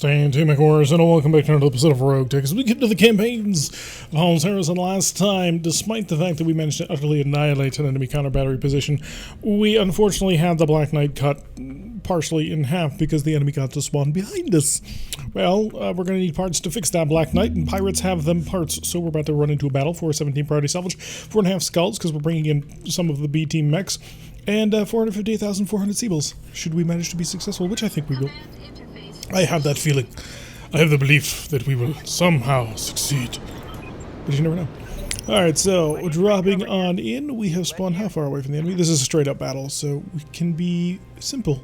Staying tuned, McWars, and welcome back to another episode of RogueTech as we get to the campaigns of Howl's, Harrows, and last time, despite the fact that we managed to utterly annihilate an enemy counter battery position, we unfortunately had the Black Knight cut partially in half because the enemy got to spawn behind us. Well, we're going to need parts to fix that Black Knight, and pirates have them parts, so we're about to run into a battle for 17 priority salvage, 4.5 skulls because we're bringing in some of the B team mechs, and 458,400 Seables, should we manage to be successful, which I think we will. I have that feeling. I have the belief that we will somehow succeed. But you never know. Alright, so dropping on in, we have spawned how far away from the enemy? This is a straight up battle, so we can be simple.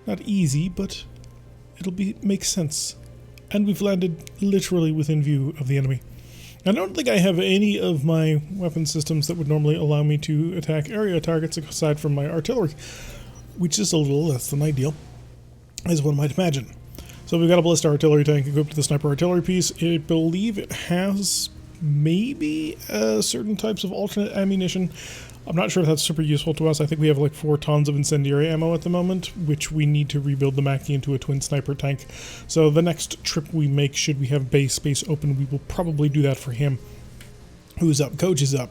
Not easy, but it'll make sense. And we've landed literally within view of the enemy. I don't think I have any of my weapon systems that would normally allow me to attack area targets aside from my artillery, which is a little less than ideal, as one might imagine. So we've got a ballista artillery tank equipped with the sniper artillery piece. I believe it has maybe certain types of alternate ammunition. I'm not sure if that's super useful to us. I think we have like 4 tons of incendiary ammo at the moment, which we need to rebuild the Mackie into a twin sniper tank. So the next trip we make, should we have base space open, we will probably do that for him. Who's up? Coach is up.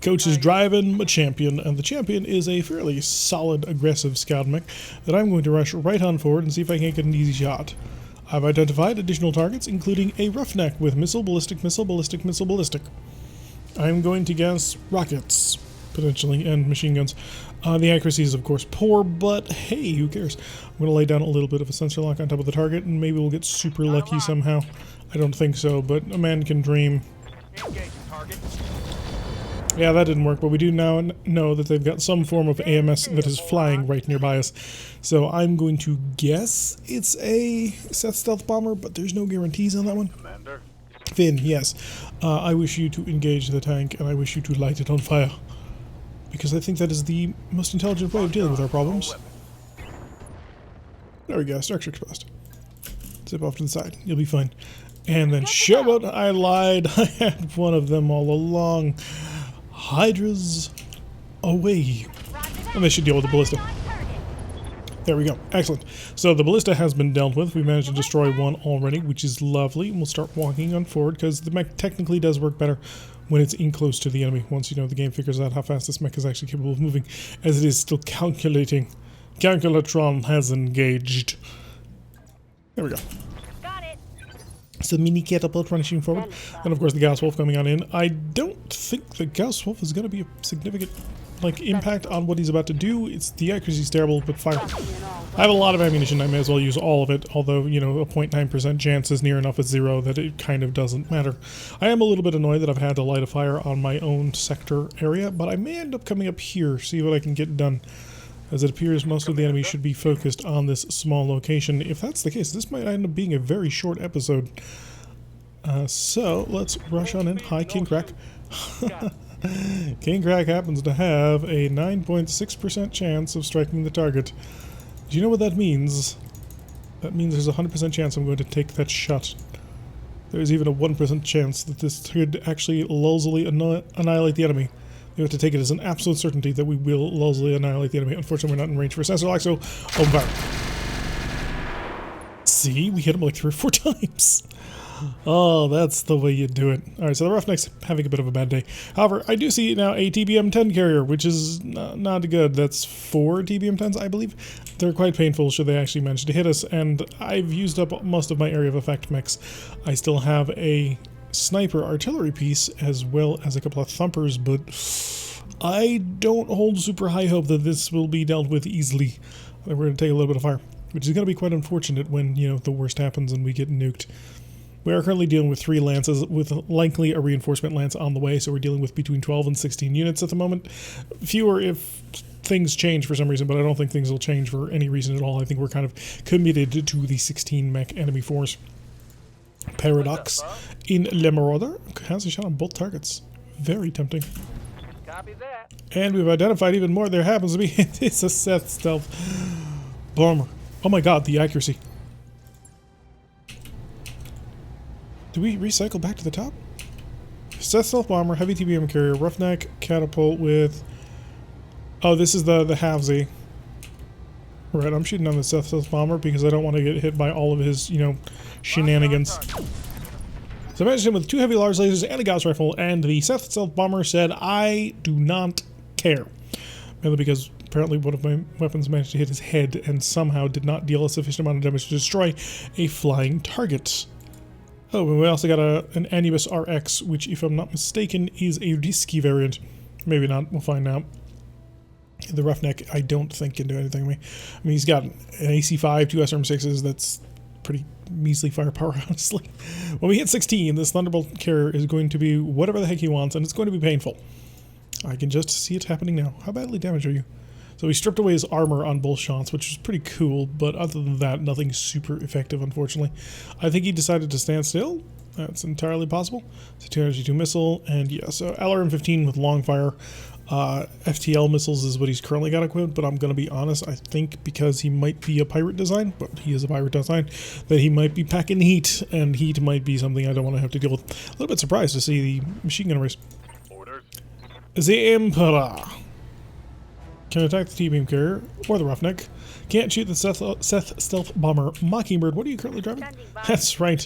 Coach is driving a champion, and the champion is a fairly solid, aggressive scout mech that I'm going to rush right on forward and see if I can't get an easy shot. I've identified additional targets, including a roughneck with missile, ballistic, missile, ballistic, missile, ballistic. I'm going to guess rockets, potentially, and machine guns. The accuracy is, of course, poor, but hey, who cares? I'm going to lay down a little bit of a sensor lock on top of the target, and maybe we'll get super lucky somehow. I don't think so, but a man can dream. Yeah, that didn't work, but we do now know that they've got some form of AMS that is flying right nearby us. So I'm going to guess it's a Seth stealth bomber, but there's no guarantees on that one. Commander. Finn, yes. I wish you to engage the tank, and I wish you to light it on fire. Because I think that is the most intelligent way of dealing with our problems. There we go, structure exposed. Zip off to the side, you'll be fine. And then show it, I lied, I had one of them all along. Hydras away. And they should deal with the ballista. There we go. Excellent. So the ballista has been dealt with. We managed to destroy one already, which is lovely. And we'll start walking on forward because the mech technically does work better when it's in close to the enemy. Once the game figures out how fast this mech is actually capable of moving, as it is still calculating. Calculatron has engaged. There we go. So mini catapult rushing forward, and of course the Gauss Wolf coming on in. I don't think the Gauss Wolf is going to be a significant impact on what he's about to do. It's the accuracy is terrible, but fire. I have a lot of ammunition. I may as well use all of it. Although a 0.9% chance is near enough at 0 that it kind of doesn't matter. I am a little bit annoyed that I've had to light a fire on my own sector area, but I may end up coming up here, see what I can get done. As it appears, most of the enemy should be focused on this small location. If that's the case, this might end up being a very short episode. So, let's rush on in. Hi, King CRAC. King CRAC happens to have a 9.6% chance of striking the target. Do you know what that means? That means there's a 100% chance I'm going to take that shot. There's even a 1% chance that this could actually lulzily annihilate the enemy. We have to take it as an absolute certainty that we will lulzily annihilate the enemy. Unfortunately, we're not in range for a sensor lock, so open fire. See? We hit him like 3 or 4 times. Oh, that's the way you do it. Alright, so the Roughneck's having a bit of a bad day. However, I do see now a TBM-10 carrier, which is not good. That's 4 TBM-10s, I believe. They're quite painful should they actually manage to hit us, and I've used up most of my area of effect mechs. I still have a sniper artillery piece as well as a couple of thumpers, but I don't hold super high hope that this will be dealt with easily. We're going to take a little bit of fire, which is going to be quite unfortunate when, the worst happens and we get nuked. We are currently dealing with 3 lances, with likely a reinforcement lance on the way, so we're dealing with between 12 and 16 units at the moment. Fewer if things change for some reason, but I don't think things will change for any reason at all. I think we're kind of committed to the 16 mech enemy force. Paradox in Le Marauder has a shot on both targets. Very tempting. Copy that. And we've identified even more. There happens to be it's a Seth stealth bomber. Oh my god, the accuracy. Do we recycle back to the top? Seth stealth bomber, heavy TBM carrier, roughneck catapult with. Oh, this is the halvesy. Right, I'm shooting on the stealth bomber because I don't want to get hit by all of his, you know, shenanigans. So I managed him with 2 heavy large lasers and a Gauss rifle, and the stealth bomber said, I do not care. Mainly because apparently one of my weapons managed to hit his head and somehow did not deal a sufficient amount of damage to destroy a flying target. Oh, and we also got an Anubis RX, which, if I'm not mistaken, is a RISC variant. Maybe not, we'll find out. The Roughneck, I don't think, can do anything to me. I mean, he's got an AC-5, 2 SRM-6s, that's pretty measly firepower, honestly. When we hit 16, this Thunderbolt carrier is going to be whatever the heck he wants, and it's going to be painful. I can just see it happening now. How badly damaged are you? So we stripped away his armor on both shots, which is pretty cool, but other than that, nothing super effective, unfortunately. I think he decided to stand still. That's entirely possible. It's a 292 missile, and yeah, so LRM-15 with long fire. FTL missiles is what he's currently got equipped, but I'm going to be honest, I think because he might be a pirate design, but he is a pirate design, that he might be packing heat, and heat might be something I don't want to have to deal with. A little bit surprised to see the machine gun race. Orders. The Emperor can attack the T-beam carrier or the Roughneck. Can't shoot the Seth stealth bomber Mockingbird. What are you currently driving? That's right.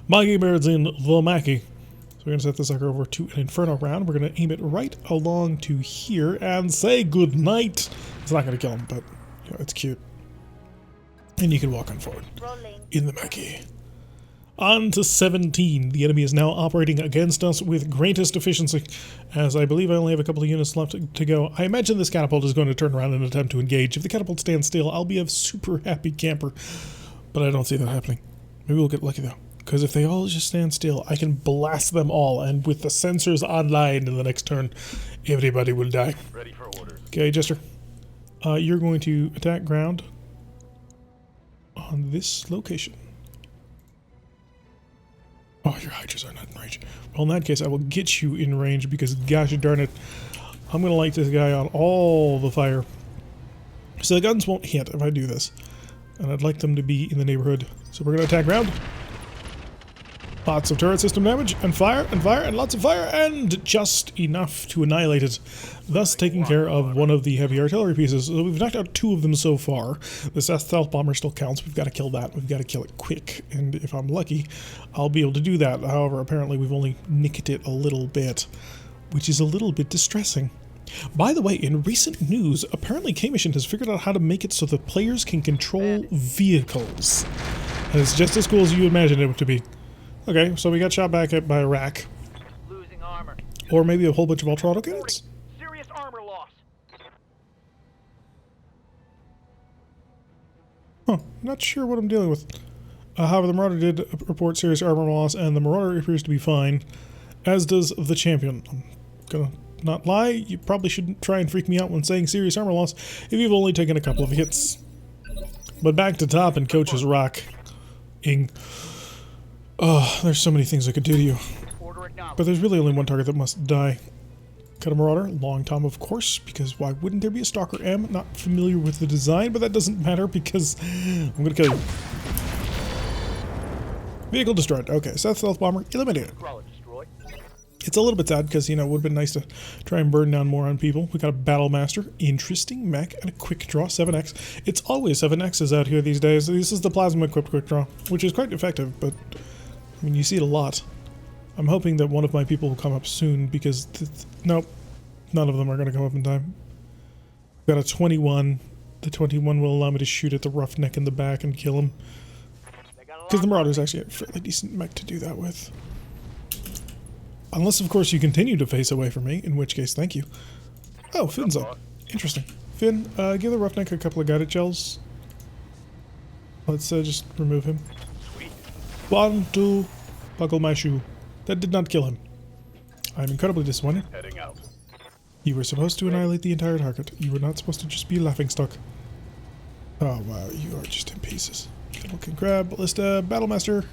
Mockingbird's in the Mackie. So we're going to set this sucker over to an Inferno round. We're going to aim it right along to here and say good night. It's not going to kill him, but you know, it's cute. And you can walk on forward. In the Mackie. On to 17. The enemy is now operating against us with greatest efficiency, as I believe I only have a couple of units left to go. I imagine this catapult is going to turn around and attempt to engage. If the catapult stands still, I'll be a super happy camper. But I don't see that happening. Maybe we'll get lucky though. Because if they all just stand still, I can blast them all, and with the sensors online in the next turn, everybody will die. Ready for orders. Okay, Jester. You're going to attack ground on this location. Oh, your Hydras are not in range. Well, in that case, I will get you in range because, gosh darn it, I'm going to light this guy on all the fire. So the guns won't hit if I do this. And I'd like them to be in the neighborhood. So we're going to attack ground. Lots of turret system damage, and fire, and lots of fire, and just enough to annihilate it, thus taking care of one of the heavy artillery pieces. So we've knocked out 2 of them so far. The stealth bomber still counts. We've got to kill that. We've got to kill it quick, and if I'm lucky, I'll be able to do that. However, apparently we've only nicked it a little bit, which is a little bit distressing. By the way, in recent news, apparently K-Mission has figured out how to make it so that players can control vehicles. And it's just as cool as you imagine it to be. Okay, so we got shot back at by a rack. Losing armor. Or maybe a whole bunch of ultra auto cannons. Serious armor loss. Huh, not sure what I'm dealing with. However, the Marauder did report serious armor loss, and the Marauder appears to be fine, as does the Champion. I'm gonna not lie, you probably shouldn't try and freak me out when saying serious armor loss if you've only taken a couple of hits. But back to top and Coach's Rock-ing. Oh, there's so many things I could do to you. But there's really only one target that must die. Cut a Marauder, Long Tom of course, because why wouldn't there be a Stalker M? Not familiar with the design, but that doesn't matter because I'm gonna kill you. Vehicle destroyed. Okay, stealth bomber eliminated. It's a little bit sad because, you know, it would have been nice to try and burn down more on people. We got a Battle Master, interesting mech, and a Quick Draw 7X. It's always 7Xs out here these days. This is the plasma equipped Quick Draw, which is quite effective, but I mean, you see it a lot. I'm hoping that one of my people will come up soon because, nope, none of them are going to come up in time. Got a 21. The 21 will allow me to shoot at the Roughneck in the back and kill him. Because the Marauder's actually a fairly decent mech to do that with. Unless, of course, you continue to face away from me, in which case, thank you. Oh, Finn's up. Interesting. Finn, give the Roughneck a couple of guided shells. Let's just remove him. 1, 2, buckle my shoe. That did not kill him. I'm incredibly disappointed. Heading out. You were supposed to annihilate the entire target. You were not supposed to just be a laughingstock. Oh wow, you are just in pieces. Looking crab, ballista, battlemaster,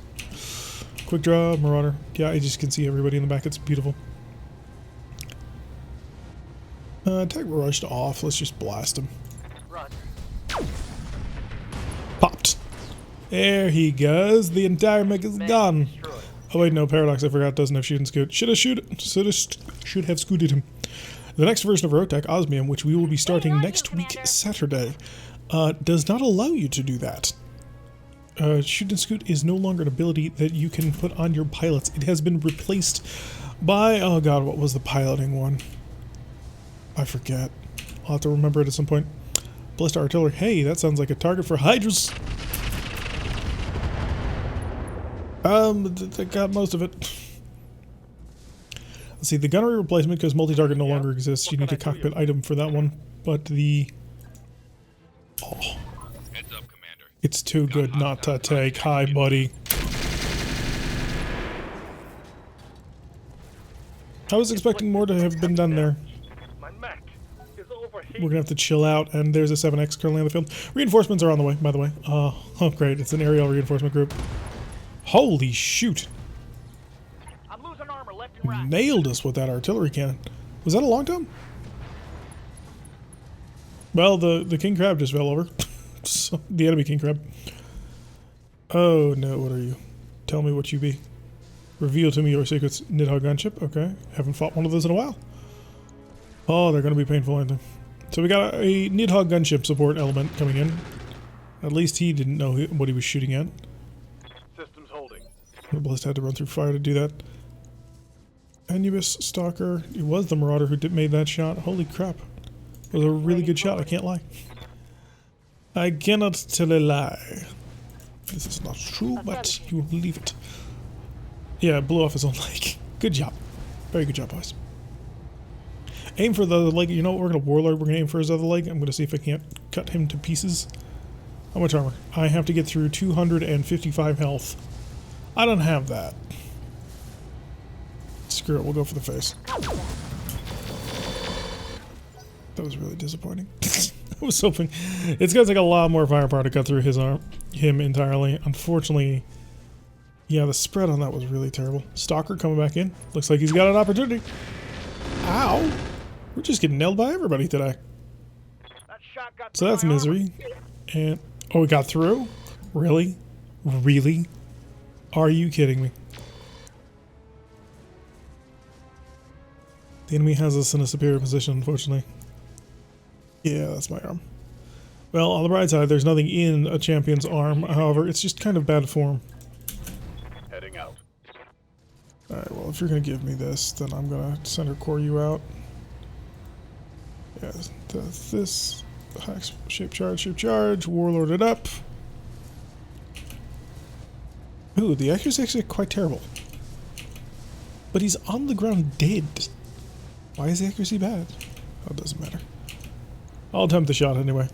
quick draw, marauder. Yeah, I just can see everybody in the back. It's beautiful. Attack rushed off. Let's just blast him. Run. Popped. There he goes. The entire mech is gone. Oh wait, no, Paradox, I forgot, doesn't have shoot and scoot. Should have scooted him. The next version of RogueTech, Osmium, which we will be starting next week, Saturday, does not allow you to do that. Shoot and scoot is no longer an ability that you can put on your pilots. It has been replaced by, oh god, what was the piloting one? I forget. I'll have to remember it at some point. Ballistic artillery. Hey, that sounds like a target for Hydras. They got most of it. Let's see, the gunnery replacement, because multi-target no longer exists. You need a cockpit item for that one. But the... Oh. Heads up, Commander. It's too good not to take. Hi, buddy. I was expecting more to have been done there. My mech is overheating. We're gonna have to chill out, and there's a 7X currently on the field. Reinforcements are on the way, by the way. Oh, great. It's an aerial reinforcement group. Holy shoot. I'm losing armor left and right. Nailed us with that artillery cannon. Was that a long time? Well, the king crab just fell over. So, the enemy king crab. Oh no, what are you? Tell me what you be. Reveal to me your secrets. Nidhogg gunship. Okay. Haven't fought one of those in a while. Oh, they're going to be painful, aren't they? So we got a Nidhogg gunship support element coming in. At least he didn't know what he was shooting at. Systems holding. The ballista had to run through fire to do that. Anubis Stalker. It was the Marauder who made that shot. Holy crap. It was a really good shot, I can't lie. I cannot tell a lie. This is not true, but you believe it. Yeah, blew off his own leg. Good job. Very good job, boys. Aim for the other leg. You know what? We're going to Warlord. We're going to aim for his other leg. I'm going to see if I can't cut him to pieces. How much armor? I have to get through 255 health. I don't have that. Screw it. We'll go for the face. That was really disappointing. I was hoping. It's going to take a lot more firepower to cut through him entirely. Unfortunately... Yeah, the spread on that was really terrible. Stalker coming back in. Looks like he's got an opportunity. Ow! We're just getting nailed by everybody today. That shot got So that's misery. And, oh, we got through? Really? Really? Are you kidding me? The enemy has us in a superior position, unfortunately. Yeah, that's my arm. Well, on the bright side, there's nothing in a champion's arm. However, it's just kind of bad form. Heading out. Alright, well, if you're going to give me this, then I'm going to center core you out. Yeah, this. Shape charge, warlord it up. Ooh, the accuracy is actually quite terrible. But he's on the ground dead. Why is the accuracy bad? Oh, it doesn't matter. I'll attempt the shot anyway.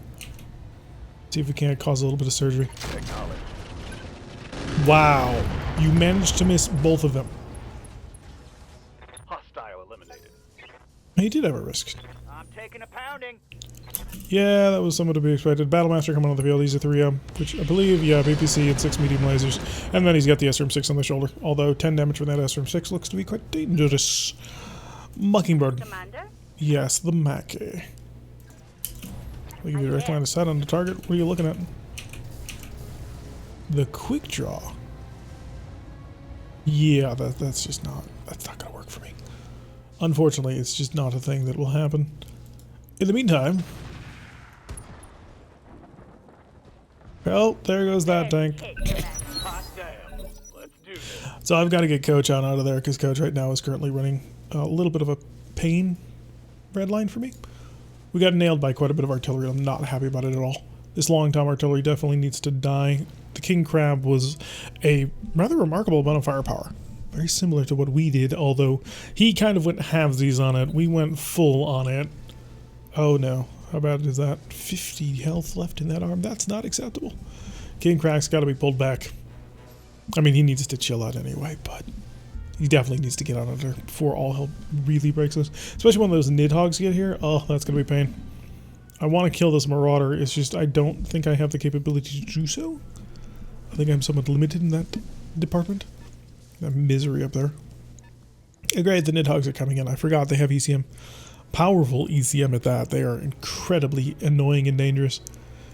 See if we can't cause a little bit of surgery. Acknowledge. Wow. You managed to miss both of them. Hostile eliminated. He did have a risk. I'm taking a pounding. Yeah, that was somewhat to be expected. Battlemaster coming on the field. He's a 3M, which I believe, yeah, BPC and 6 medium lasers. And then he's got the SRM-6 on the shoulder. Although 10 damage from that SRM-6 looks to be quite dangerous. Mockingbird. Commander? Yes, the Mackie. I'll give you a direct line of sight on the target. What are you looking at? The quick draw. Yeah, that's just not... That's not going to work for me. Unfortunately, it's just not a thing that will happen. In the meantime... Well, there goes that tank. Hot damn. Let's do this. So I've got to get Coach on out of there, because Coach right now is currently running a little bit of a pain red line for me. We got nailed by quite a bit of artillery. I'm not happy about it at all. This long-time artillery definitely needs to die. The King Crab was a rather remarkable amount of firepower. Very similar to what we did, although he kind of went halvesies on it. We went full on it. Oh no. How bad is that? 50 health left in that arm? That's not acceptable. King CRAC's got to be pulled back. I mean, he needs to chill out anyway, but he definitely needs to get out of there before all hell really breaks loose. Especially when those Nidhogs get here. Oh, that's going to be pain. I want to kill this Marauder. It's just I don't think I have the capability to do so. I think I'm somewhat limited in that department. That misery up there. Great, the Nidhogs are coming in. I forgot they have ECM. Powerful ECM at that. They are incredibly annoying and dangerous.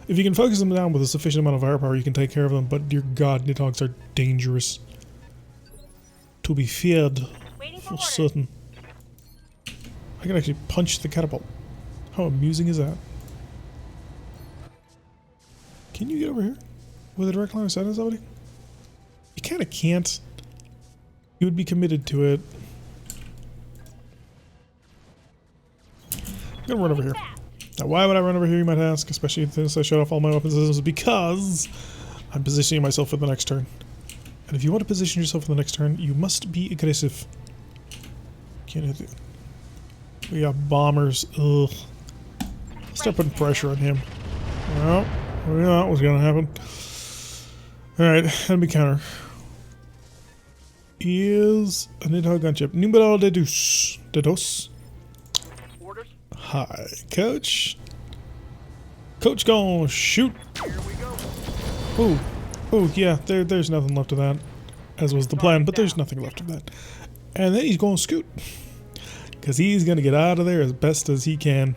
If you can focus them down with a sufficient amount of firepower, you can take care of them, but dear God, Nidhogs are dangerous. To be feared, for certain. I can actually punch the catapult. How amusing is that? Can you get over here with a direct line of sight on somebody? You kind of can't. You would be committed to it. I'm gonna run over here. Now, why would I run over here, you might ask, especially since I shut off all my weapon systems? Because I'm positioning myself for the next turn. And if you want to position yourself for the next turn, you must be aggressive. Can't hit it. We got bombers. Ugh. Start putting pressure on him. Well, we know what's gonna happen. Alright, enemy counter. Is a Nidhogg gunship. Numero de dos. Orders. Hi, coach. Coach gonna shoot. Here we go. Oh, yeah, there's nothing left of that. As was the plan, but there's nothing left of that. And then he's gonna scoot. Because he's gonna get out of there as best as he can.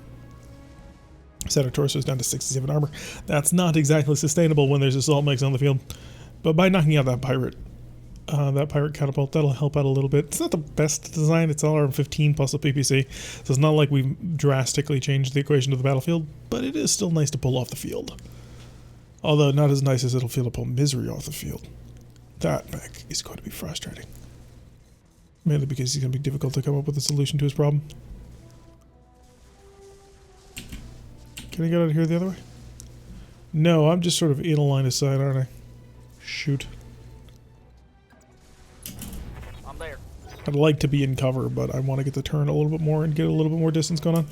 Set our torsos down to 67 armor. That's not exactly sustainable when there's assault mechs on the field. But by knocking out that pirate catapult, that'll help out a little bit. It's not the best design. It's LRM-15 plus a PPC. So it's not like we've drastically changed the equation of the battlefield. But it is still nice to pull off the field. Although not as nice as it'll feel to pull misery off the field. That mech is going to be frustrating. Mainly because he's going to be difficult to come up with a solution to his problem. Can I get out of here the other way? No, I'm just sort of in a line of sight, aren't I? Shoot. I'm there. I'd like to be in cover, but I want to get the turn a little bit more and get a little bit more distance going on.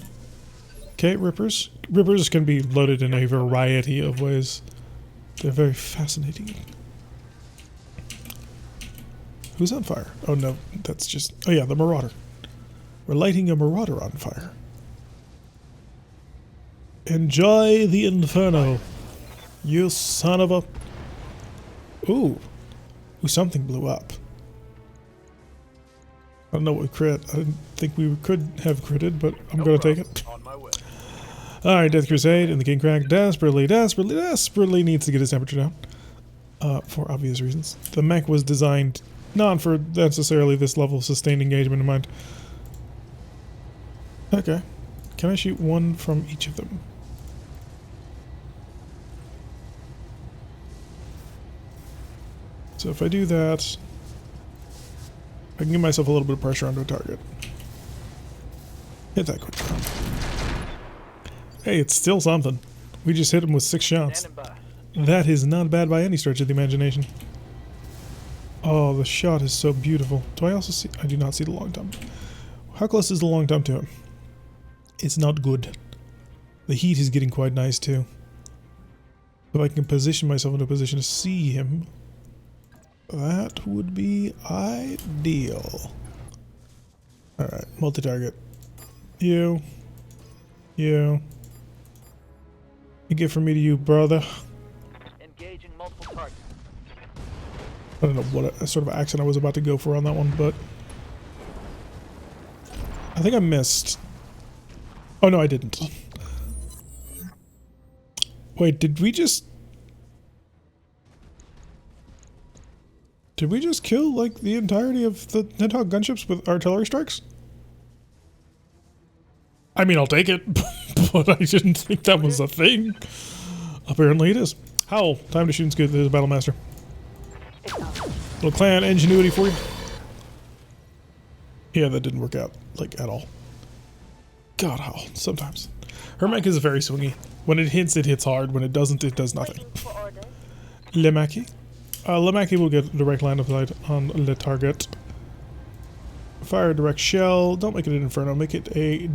Okay, Rippers. Rippers can be loaded in a variety of ways. They're very fascinating. Who's on fire? Oh no, that's just... Oh yeah, the Marauder. We're lighting a Marauder on fire. Enjoy the inferno, you son of a... Ooh, something blew up. I don't know what we crit. I didn't think we could have critted, but I'm gonna take it. On my way. Alright, Death Crusade and the King CRAC desperately needs to get his temperature down. For obvious reasons. The mech was designed not for necessarily this level of sustained engagement in mind. Okay. Can I shoot one from each of them? So if I do that, I can give myself a little bit of pressure onto a target. Hit that quick. Hey, it's still something. We just hit him with 6 shots. Standing by. That is not bad by any stretch of the imagination. Oh, the shot is so beautiful. Do I also see... I do not see the long tom. How close is the long tom to him? It's not good. The heat is getting quite nice too. If I can position myself in a position to see him, that would be ideal. Alright, multi-target. You get from me to you, brother. Engaging multiple targets. I don't know what sort of accent I was about to go for on that one, but I think I missed. Oh no, I didn't. Wait, did we just kill like the entirety of the Nidhogg gunships with artillery strikes? I mean, I'll take it, but I didn't think that was a thing. Apparently it is. Howl, time to shoot and scoot. There's a battle master. Little clan ingenuity for you. Yeah, that didn't work out, like, at all. God, Howl, sometimes. Her mech is very swingy. When it hits hard. When it doesn't, it does nothing. Lemaki. Lemaki will get direct line of sight on the target. Fire a direct shell. Don't make it an inferno. Make it a...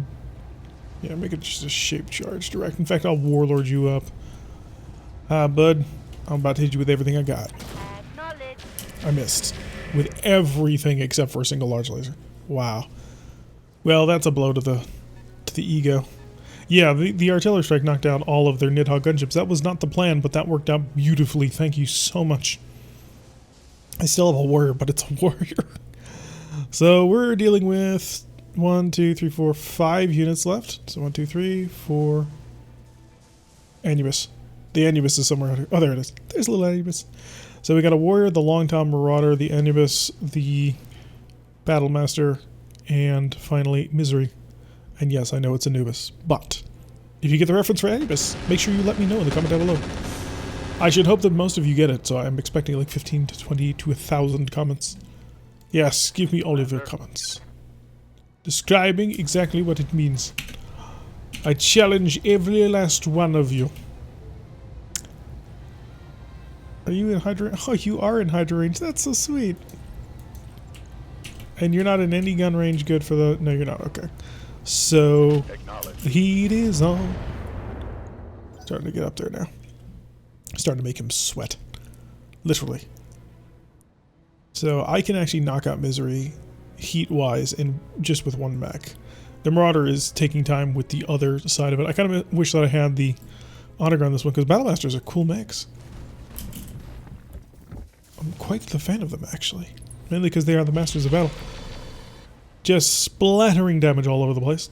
Yeah, make it just a shape charge direct. In fact, I'll warlord you up. Bud. I'm about to hit you with everything I got. I missed. With everything except for a single large laser. Wow. Well, that's a blow to the ego. Yeah, the artillery strike knocked out all of their Nidhogg gunships. That was not the plan, but that worked out beautifully. Thank you so much. I still have a warrior, but it's a warrior. So we're dealing with 1, 2, 3, 4, 5 units left. So 1, 2, 3, 4. Anubis. The Anubis is somewhere out here. Oh, there it is. There's a little Anubis. So we got a warrior, the Long Tom Marauder, the Anubis, the Battle Master, and finally Misery. And yes, I know it's Anubis, but if you get the reference for Anubis, make sure you let me know in the comment down below. I should hope that most of you get it, so I'm expecting like 15 to 20 to 1,000 comments. Yes, give me all of your comments. Describing exactly what it means. I challenge every last one of you. Are you in Hydra? Oh, you are in Hydra range. That's so sweet. And you're not in any gun range good for the... No, you're not. Okay. So, the heat is on. Starting to get up there now. Starting to make him sweat. Literally. So, I can actually knock out Misery heat-wise and just with one mech. The Marauder is taking time with the other side of it. I kind of wish that I had the Honor Gun on this one, because Battlemasters are cool mechs. I'm quite the fan of them, actually. Mainly because they are the masters of battle. Just splattering damage all over the place.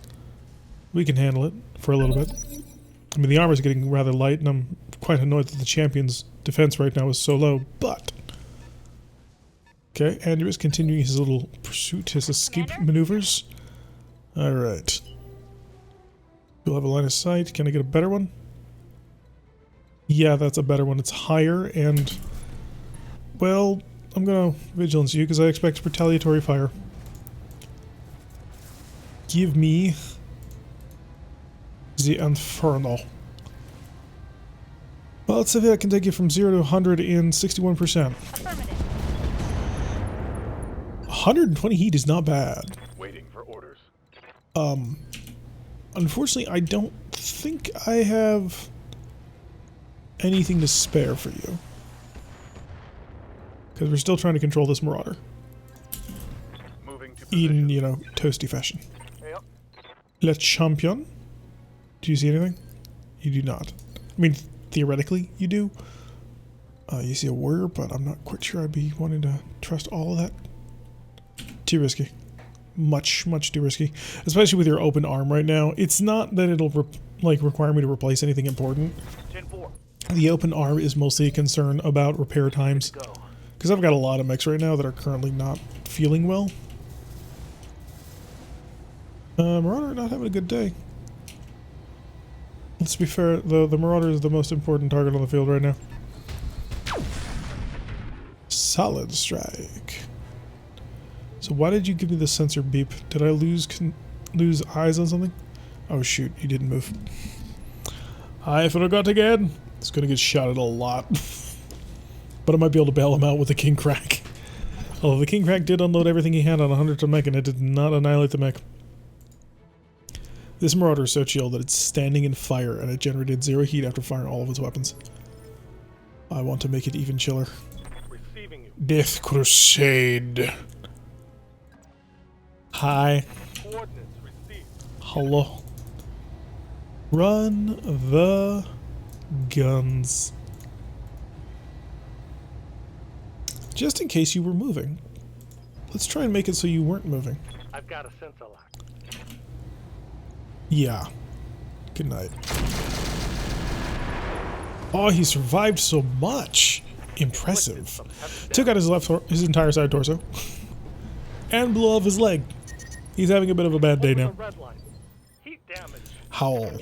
We can handle it for a little bit. I mean, the armor's getting rather light, and I'm quite annoyed that the champion's defense right now is so low, but... Okay, Andrew is continuing his little pursuit, his escape maneuvers. Alright. We'll have a line of sight. Can I get a better one? Yeah, that's a better one. It's higher, and... Well... I'm gonna vigilance you because I expect retaliatory fire. Give me the Inferno. Well, let's see if I can take you from 0 to 100 in 61%. 120 heat is not bad. Waiting for orders. Unfortunately, I don't think I have anything to spare for you. Because we're still trying to control this Marauder. Moving to In, you know, toasty fashion. Yep. Le Champion? Do you see anything? You do not. I mean, theoretically, you do. You see a warrior, but I'm not quite sure I'd be wanting to trust all of that. Too risky. Much, much too risky. Especially with your open arm right now. It's not that it'll, require me to replace anything important. 10-4. The open arm is mostly a concern about repair times. Go. Because I've got a lot of mechs right now that are currently not feeling well. Marauder not having a good day. Let's be fair, the Marauder is the most important target on the field right now. Solid strike. So why did you give me the sensor beep? Did I lose eyes on something? Oh shoot, he didn't move. I forgot again. It's gonna get shot at a lot. But I might be able to bail him out with the King CRAC. Although the King CRAC did unload everything he had on 100-ton mech, and it did not annihilate the mech. This Marauder is so chill that it's standing in fire, and it generated 0 heat after firing all of its weapons. I want to make it even chiller. receiving you. Death Crusade. Hi. Coordinates received. Hello. Run the guns. Just in case you were moving. Let's try and make it so you weren't moving. I've got a sensor lock. Yeah. Good night. Oh, he survived so much. Impressive. Took out his entire side torso. And blew off his leg. He's having a bit of a bad day now. Red line. Heat damage. Howl.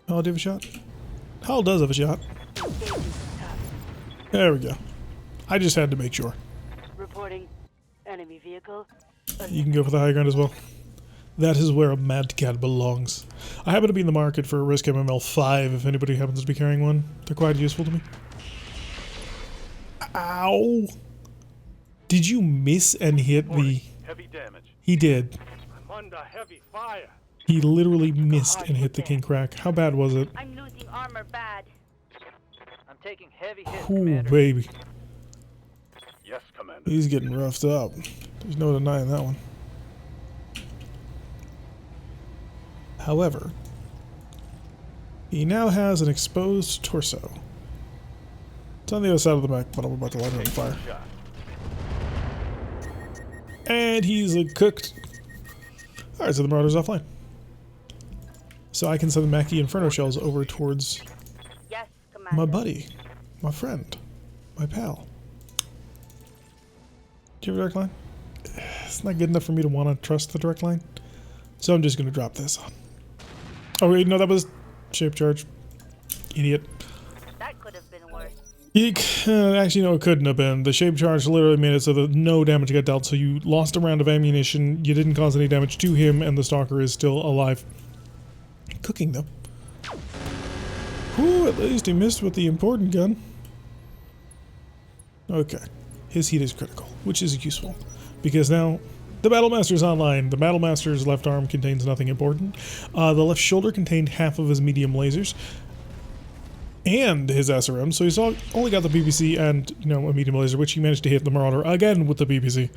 Howl, do you have a shot? Howl does have a shot. There we go. I just had to make sure. Reporting enemy vehicle. You can go for the high ground as well. That is where a Mad Cat belongs. I happen to be in the market for a RISC MML 5 if anybody happens to be carrying one. They're quite useful to me. Ow! Did you miss and hit the... Heavy damage. He did. I'm under heavy fire. He literally missed and hit the King CRAC. How bad was it? I'm losing armor bad. I'm taking heavy hits, Ooh, Commander. baby. Yes, Commander. He's getting roughed up. There's no denying that one. However, he now has an exposed torso. It's on the other side of the mech, but I'm about to light it on fire. Shot. And he's cooked. Alright, so the Marauder's offline. So I can send the Mackie Inferno shells over towards Yes, Commander. my buddy, my friend, my pal. Do you have a direct line? It's not good enough for me to want to trust the direct line. So I'm just going to drop this on. Oh wait, no, that was shape charge. Idiot. That Actually, no, it couldn't have been. The shape charge literally made it so that no damage got dealt, so you lost a round of ammunition, you didn't cause any damage to him, and the stalker is still alive. Cooking, though. Whew, at least he missed with the important gun. Okay. His heat is critical, which is useful, because now the Battlemaster's online. The Battlemaster's left arm contains nothing important. The left shoulder contained half of his medium lasers and his SRM, so he's only got the BBC and, you know, a medium laser, which he managed to hit the Marauder again with the BBC.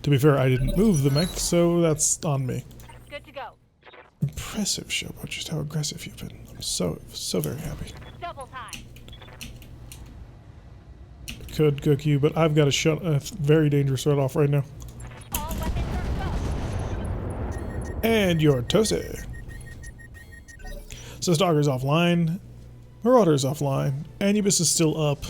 To be fair, I didn't move the mech, so that's on me. Good to go. Impressive, Shobo, just how aggressive you've been. I'm so very happy. Double time. Could cook you, but I've got to shut a very dangerous threat off right now. All weapons are go. And you're toasty. So Stalker's offline, Marauder's offline, Anubis is still up,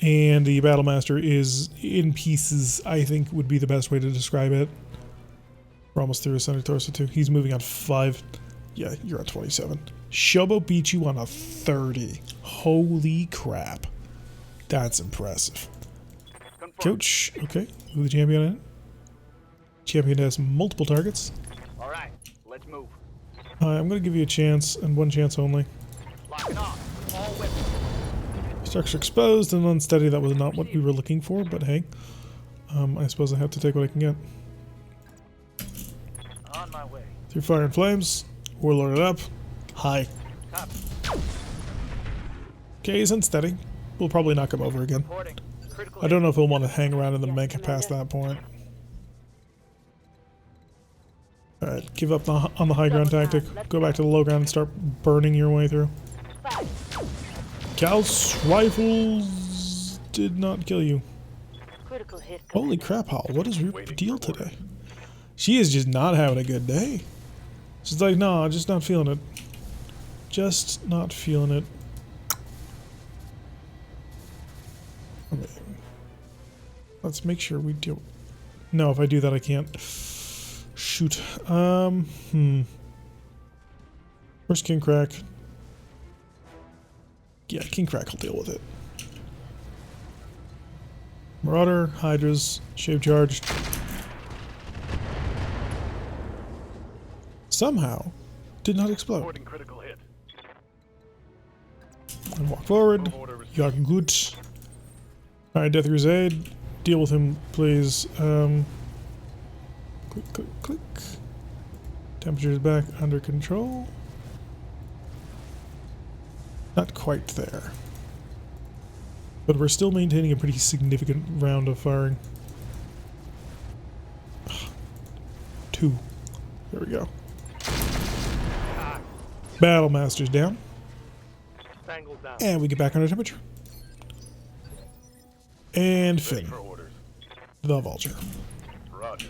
and the Battlemaster is in pieces, I think would be the best way to describe it. We're almost through his center torso too. He's moving on 5. Yeah, you're on 27. Shobo beat you on a 30. Holy crap. That's impressive. Confirmed. Coach, okay, move the champion in. Champion has multiple targets. All right, let's move. I'm going to give you a chance, and one chance only. Locking off. All weapons. Structure exposed and unsteady. That was not what we were looking for, but hey. I suppose I have to take what I can get. On my way. Through fire and flames. Warlord it up. High. Copy. Okay, he's unsteady. We'll probably knock him over again. Reporting. Critical I don't know if he'll want to hang around in the Yes, mech past Commander. that point. Alright, give up on the high ground tactic. Go back to the low ground and start burning your way through. Fire. Cal's rifles did not kill you. Critical hit. Holy crap, Howl, what is your deal today? She is just not having a good day. She's like, no, just not feeling it. Just not feeling it. I mean, let's make sure we do. No, if I do that, I can't. Shoot. Where's King CRAC? Yeah, King CRAC will deal with it. Marauder, Hydras, Shave Charged. Somehow, did not explode. Reporting critical hit. And walk forward. Move order received. Ja, gut. Alright, Death Crusade. Deal with him, please. Click, click, click. Temperature's back under control. Not quite there. But we're still maintaining a pretty significant round of firing. 2. There we go. Battlemaster's down. Spangles down. And we get back under temperature. And Ready Finn, for orders. the Vulture. Roger.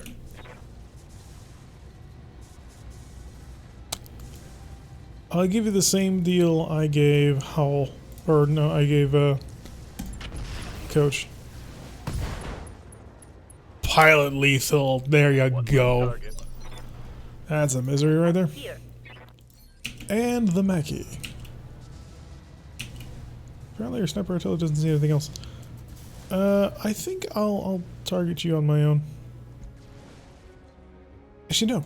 I'll give you the same deal I gave Howl. Or no, I gave Coach. Pilot lethal. There you One go. target. That's a misery right there. Here. And the Mackie. Apparently your sniper artillery doesn't see anything else. I think I'll target you on my own. Actually, no.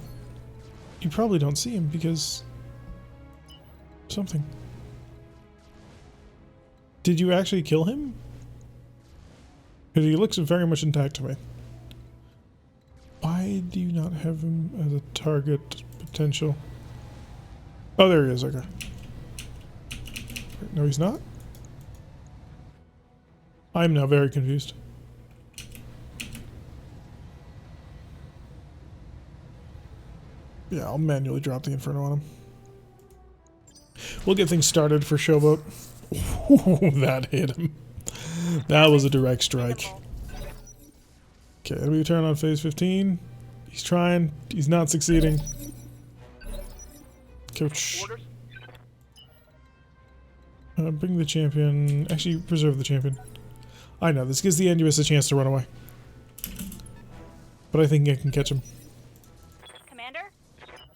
You probably don't see him because something. Did you actually kill him? Because he looks very much intact to me. Why do you not have him as a target potential? Oh, there he is. Okay. No, he's not. I'm now very confused. Yeah, I'll manually drop the Inferno on him. We'll get things started for Showboat. Ooh, that hit him. That was a direct strike. Okay, enemy turn on phase 15. He's trying. He's not succeeding. Coach. Orders. Bring the champion. Actually, preserve the champion. I know, this gives the Anubis a chance to run away. But I think I can catch him. Commander?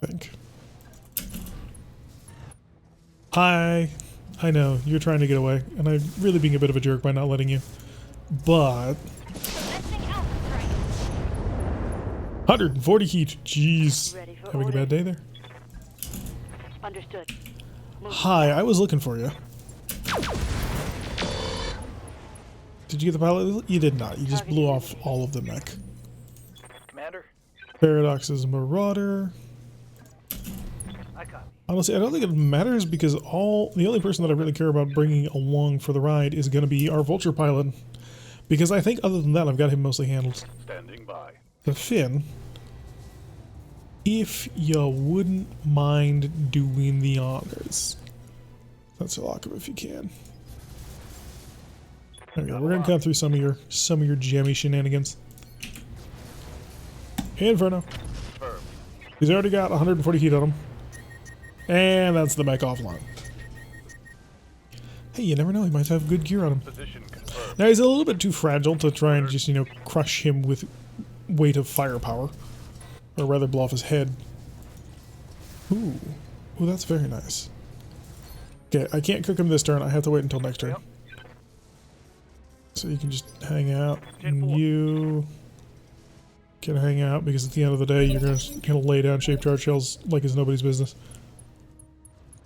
I think. Hi. I know, you're trying to get away, and I'm really being a bit of a jerk by not letting you. But... Commencing alpha strike. 140 heat, jeez. Ready for Having a orders. bad day there? Understood. Move. Hi, I was looking for you. Did you get the pilot? You did not. You just blew off all of the mech. Commander, Paradox is Marauder. I copy. Honestly, I don't think it matters because the only person that I really care about bringing along for the ride is going to be our Vulture pilot. Because I think other than that, I've got him mostly handled. Standing by. The Finn, if you wouldn't mind doing the honors. Let's lock him if you can. There we go. We're gonna cut through some of your jammy shenanigans. Inferno. Confirmed. He's already got 140 heat on him. And that's the mech offline. Hey, you never know, he might have good gear on him. Position confirmed. Now he's a little bit too fragile to try and just, crush him with weight of firepower. Or rather blow off his head. Ooh. Ooh, that's very nice. Okay, I can't cook him this turn, I have to wait until next turn. Yep. So you can just hang out, and you can hang out because at the end of the day you're gonna lay down shape charge shells like it's nobody's business.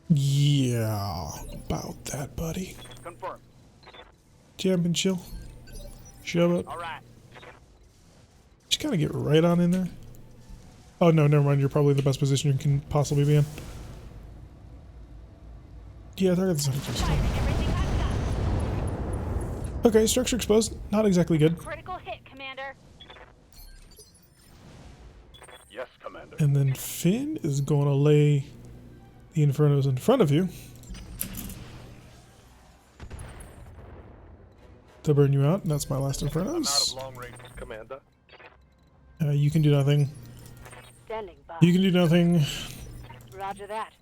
Yeah, about that, buddy. Confirmed. Jump and chill. Shove it. All right. Just kind of get right on in there. Oh no, never mind. You're probably the best position you can possibly be in. Yeah, target the center. Firing everything I've got. Okay, structure exposed. Not exactly good. Critical hit, Commander. Yes, Commander. And then Finn is going to lay the Infernos in front of you to burn you out. And that's my last I'm out Infernos. of long range, Commander. You can do nothing. Standing by. You can do nothing. Roger that.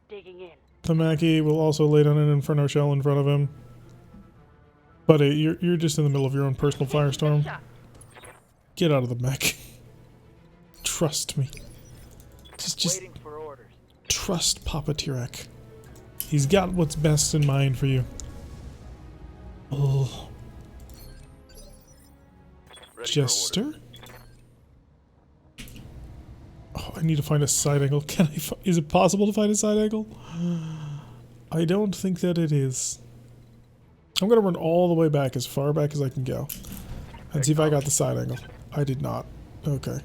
Digging in. Tamaki will also lay down an Inferno shell in front of him. But you're just in the middle of your own personal firestorm. Shot. Get out of the mech. Trust me. Just Waiting for orders. trust Papa CRAC. He's got what's best in mind for you. Oh, Ready for Jester? orders. Oh, I need to find a side angle. Can I? Is it possible to find a side angle? I don't think that it is. I'm gonna run all the way back, as far back as I can go, and see if I got the side angle. I did not. Okay.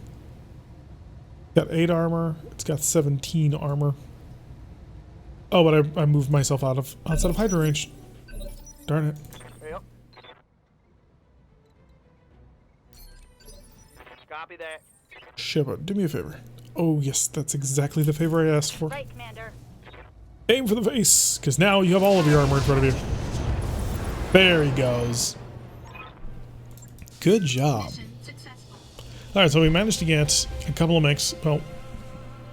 Got 8 armor. It's got 17 armor. Oh, but I moved myself outside of Hydra range. Darn it. Yep. Copy that. Shepard, do me a favor. Oh yes, that's exactly the favor I asked for. Right, Commander. Aim for the face, because now you have all of your armor in front of you. There he goes. Good job. Alright, so we managed to get a couple of mechs. Well,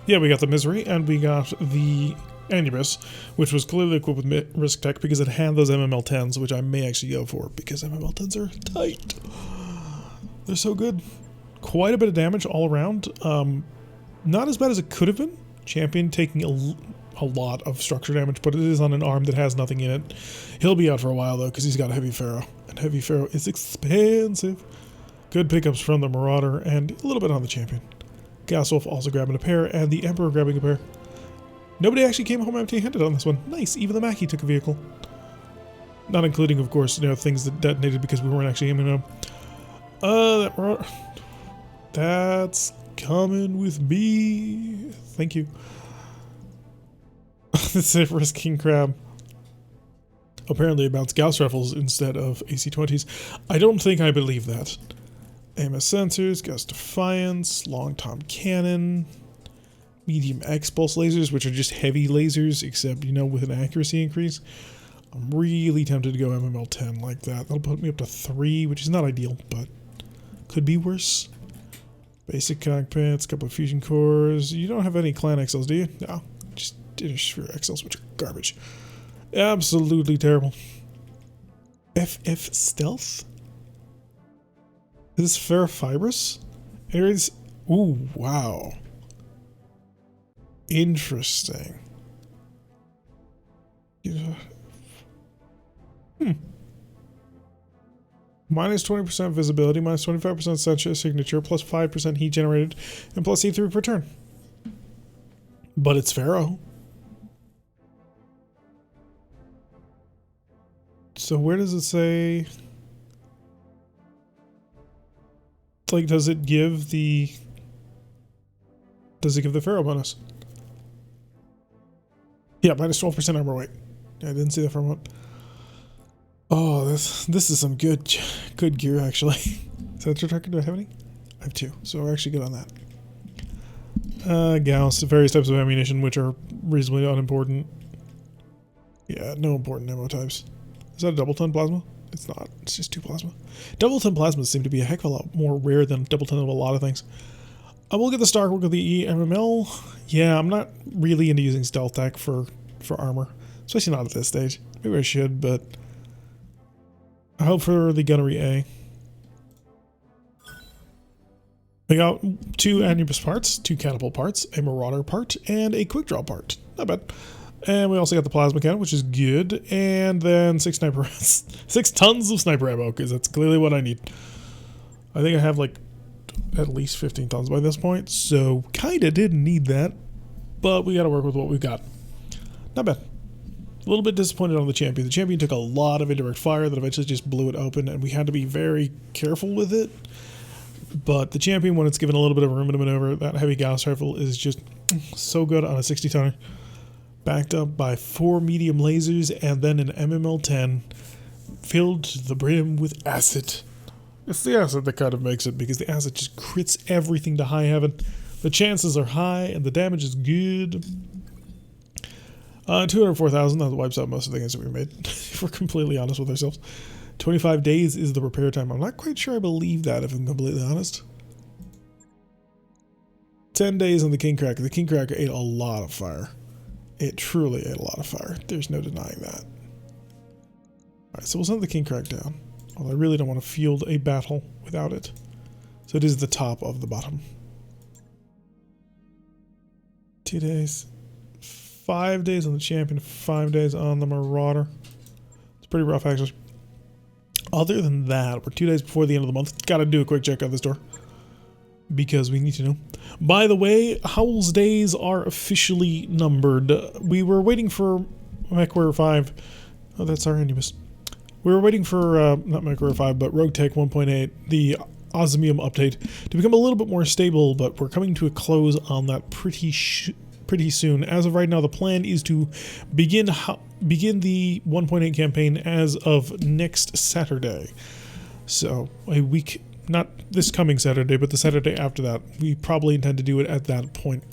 yeah, we got the Misery, and we got the Anubis, which was clearly equipped with RISC because it had those MML-10s, which I may actually go for, because MML-10s are tight. They're so good. Quite a bit of damage all around. Not as bad as it could have been. Champion taking a lot of structure damage, but it is on an arm that has nothing in it. He'll be out for a while, though, because he's got a Heavy Pharaoh, and Heavy Pharaoh is expensive. Good pickups from the Marauder, and a little bit on the Champion. Gaswolf also grabbing a pair, and the Emperor grabbing a pair. Nobody actually came home empty-handed on this one. Nice, even the Mackie took a vehicle. Not including, of course, things that detonated because we weren't actually aiming them. That Marauder... That's coming with me. Thank you. This is RISC King CRAC. Apparently it mounts Gauss rifles instead of AC-20s. I don't think I believe that. AMS sensors, Gauss Defiance, Long Tom Cannon, medium X-pulse lasers, which are just heavy lasers, except, with an accuracy increase. I'm really tempted to go MML-10 like that. That'll put me up to 3, which is not ideal, but could be worse. Basic cockpits, couple of fusion cores. You don't have any clan XLs, do you? No, just inner sphere XLs, which are garbage. Absolutely terrible. FF Stealth? Is this Ferrofibrous? Ares. Ooh, wow. Interesting. Minus 20% visibility, minus 25% signature, plus 5% heat generated, and plus E3 per turn. But it's Pharaoh. So where does it say? Like, does it give the Pharaoh bonus? Yeah, minus 12% armor weight. Yeah, I didn't see that for a moment. Oh, this is some good gear, actually. Is that your target? Do I have any? I have 2, so we're actually good on that. Gauss, various types of ammunition, which are reasonably unimportant. Yeah, no important ammo types. Is that a double ton plasma? It's not. It's just 2 plasma. Double ton plasmas seem to be a heck of a lot more rare than double ton of a lot of things. We'll get the Stark, we'll get the EMML. Yeah, I'm not really into using stealth tech for armor. Especially not at this stage. Maybe I should, but I hope for the gunnery A. We got 2 Anubis parts, 2 catapult parts, a marauder part, and a quick draw part. Not bad. And we also got the plasma cannon, which is good, and then 6 sniper rounds. 6 tons of sniper ammo, because that's clearly what I need. I think I have like at least 15 tons by this point, so kinda didn't need that, but we gotta work with what we've got. Not bad. A little bit disappointed on the champion. The champion took a lot of indirect fire that eventually just blew it open, and we had to be very careful with it. But the champion, when it's given a little bit of room to maneuver, that heavy Gauss rifle is just so good on a 60 tonner. Backed up by 4 medium lasers and then an MML-10 filled to the brim with acid. It's the acid that kind of makes it, because the acid just crits everything to high heaven. The chances are high and the damage is good. 204,000, that wipes out most of the things that we made, if we're completely honest with ourselves. 25 days is the repair time. I'm not quite sure I believe that, if I'm completely honest. 10 days on the King CRAC. The King CRAC ate a lot of fire. It truly ate a lot of fire. There's no denying that. Alright, so we'll send the King CRAC down. Although I really don't want to field a battle without it. So it is the top of the bottom. 2 days. 5 days on the champion, 5 days on the marauder. It's pretty rough, actually. Other than that, we're 2 days before the end of the month. Gotta do a quick check on this door, because we need to know. By the way, Howl's days are officially numbered. We were waiting for MechWarrior 5. Oh, that's our Anubis. We were waiting for, not MechWarrior 5, but RogueTech 1.8, the Osmium update, to become a little bit more stable, but we're coming to a close on that pretty soon. As of right now, the plan is to begin the 1.8 campaign as of next Saturday. So, a week, not this coming Saturday, but the Saturday after that. We probably intend to do it at that point.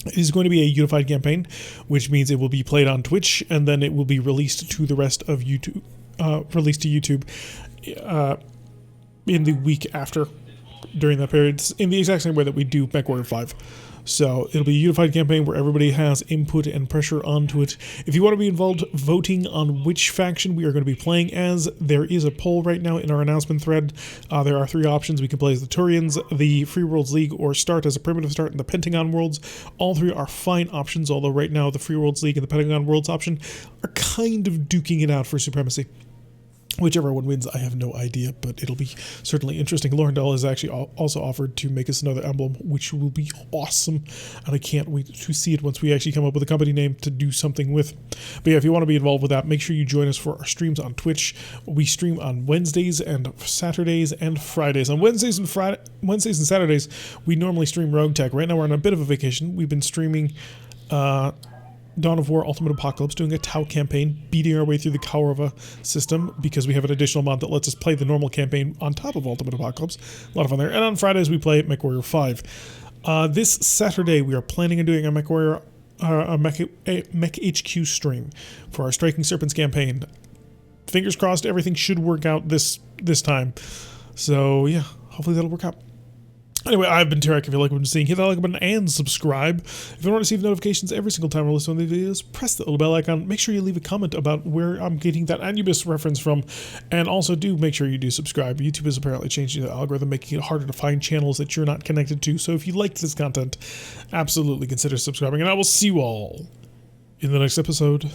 It is going to be a unified campaign, which means it will be played on Twitch, and then it will be released to the rest of YouTube, in the week after, during that period, in the exact same way that we do MechWarrior 5. So it'll be a unified campaign where everybody has input and pressure onto it. If you want to be involved voting on which faction we are going to be playing as, there is a poll right now in our announcement thread. There are 3 options. We can play as the Turians, the Free Worlds League, or start as a primitive start in the Pentagon Worlds. All 3 are fine options, although right now the Free Worlds League and the Pentagon Worlds option are kind of duking it out for supremacy. Whichever one wins, I have no idea, but it'll be certainly interesting. Lorendal has actually also offered to make us another emblem, which will be awesome, and I can't wait to see it once we actually come up with a company name to do something with. But yeah, if you want to be involved with that, make sure you join us for our streams on Twitch. We stream on Wednesdays and Saturdays and Fridays. On Wednesdays and Saturdays, we normally stream RogueTech. Right now we're on a bit of a vacation. We've been streaming Dawn of War Ultimate Apocalypse, doing a Tau campaign, beating our way through the Kaurava system, because we have an additional mod that lets us play the normal campaign on top of Ultimate Apocalypse. A lot of fun there. And on Fridays, we play MechWarrior 5. This Saturday, we are planning on doing a MechWarrior, Mech HQ stream for our Striking Serpents campaign. Fingers crossed, everything should work out this time. So, yeah, hopefully that'll work out. Anyway, I've been Tarek. If you like what I'm seeing, hit that like button and subscribe. If you want to receive notifications every single time I release one of these videos, press the little bell icon. Make sure you leave a comment about where I'm getting that Anubis reference from. And also do make sure you do subscribe. YouTube is apparently changing the algorithm, making it harder to find channels that you're not connected to. So if you liked this content, absolutely consider subscribing. And I will see you all in the next episode.